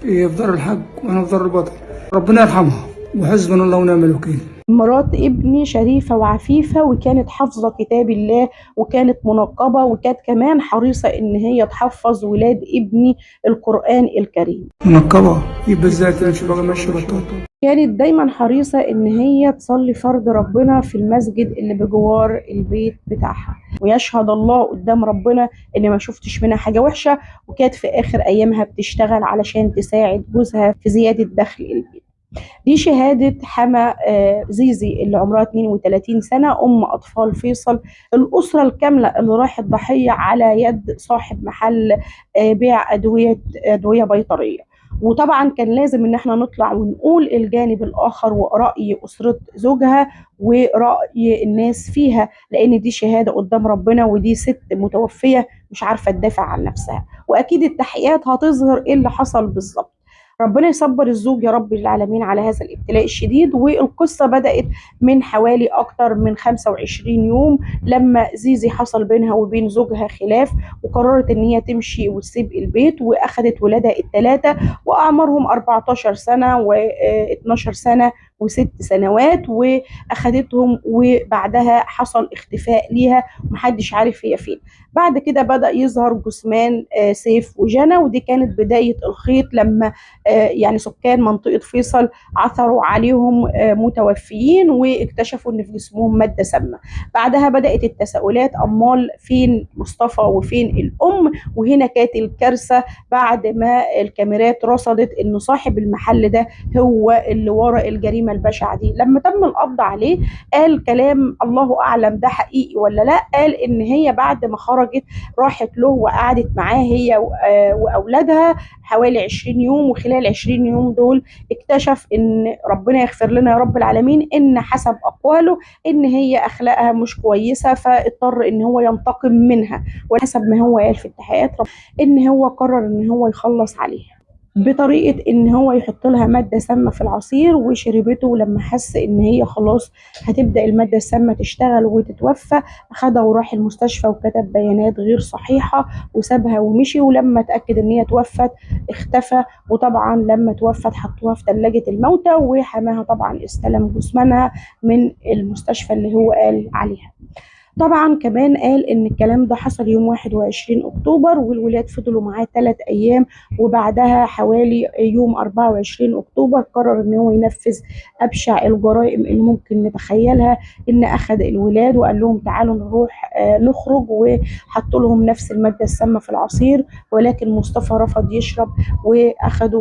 هي في دار الحق وانا في دار البطل. ربنا يرحمها وحسبنا الله ونعم الوكيل. مرات ابني شريفة وعفيفة، وكانت حافظة كتاب الله، وكانت منقبة، وكانت كمان حريصة ان هي تحفظ ولاد ابني القرآن الكريم. منقبة يبقى ازاي تمشي بقى ماشي بطال. كانت دايما حريصة ان هي تصلي فرض ربنا في المسجد اللي بجوار البيت بتاعها، ويشهد الله قدام ربنا ان ما شفتش منها حاجة وحشة. وكانت في اخر ايامها بتشتغل علشان تساعد جوزها في زيادة دخل البيت. دي شهادة حما زيزي اللي عمرها 32 سنة، أم أطفال فيصل، الأسرة الكاملة اللي راحت ضحية على يد صاحب محل بيع أدوية بيطرية. وطبعا كان لازم ان احنا نطلع ونقول الجانب الاخر ورأي اسرة زوجها ورأي الناس فيها، لان دي شهادة قدام ربنا، ودي ست متوفية مش عارفة تدافع عن نفسها. واكيد التحقيقات هتظهر ايه اللي حصل بالظبط. ربنا يصبر الزوج يا رب العالمين على هذا الابتلاء الشديد. والقصة بدأت من حوالي أكتر من 25 يوم، لما زيزي حصل بينها وبين زوجها خلاف، وقررت إن هي تمشي وتسيب البيت، وأخدت ولادها الثلاثة وأعمارهم 14 سنة و12 سنة و6 سنوات، وأخدتهم. وبعدها حصل اختفاء ليها ومحدش عارف هي فين. بعد كده بدأ يظهر جثمان سيف وجنى، ودي كانت بداية الخيط لما يعني سكان منطقة فيصل عثروا عليهم متوفيين، واكتشفوا ان في جسمهم مادة سامة. بعدها بدأت التساؤلات، امال فين مصطفى وفين الام؟ وهنا كانت الكارثة بعد ما الكاميرات رصدت ان صاحب المحل ده هو اللي ورا الجريمة البشعة دي. لما تم القبض عليه قال كلام الله اعلم ده حقيقي ولا لا. قال ان هي بعد ما خرجت راحت له وقعدت معاه هي واولادها حوالي 20 يوم، وخلال 20 يوم دول اكتشف ان ربنا يغفر لنا يا رب العالمين ان حسب اقواله ان هي اخلاقها مش كويسه، فاضطر ان هو ينتقم منها. وحسب ما هو قال في التحقيقات ان هو قرر ان هو يخلص عليها بطريقة ان هو يحط لها مادة سامة في العصير وشربته. ولما حس ان هي خلاص هتبدأ المادة السامة تشتغل وتتوفى، اخدها وراح المستشفى وكتب بيانات غير صحيحة وسابها ومشي. ولما اتأكد ان هي توفت اختفى. وطبعا لما توفت حطوها في ثلاجة الموتى، وحماها طبعا استلم جثمانها من المستشفى اللي هو قال عليها. طبعا كمان قال ان الكلام ده حصل يوم 21 اكتوبر، والولاد فضلوا معاه 3 ايام. وبعدها حوالي يوم 24 اكتوبر قرر ان هو ينفذ ابشع الجرائم اللي ممكن نتخيلها. ان اخذ الولاد وقال لهم تعالوا نروح نخرج، وحط لهم نفس المادة السامة في العصير، ولكن مصطفى رفض يشرب واخده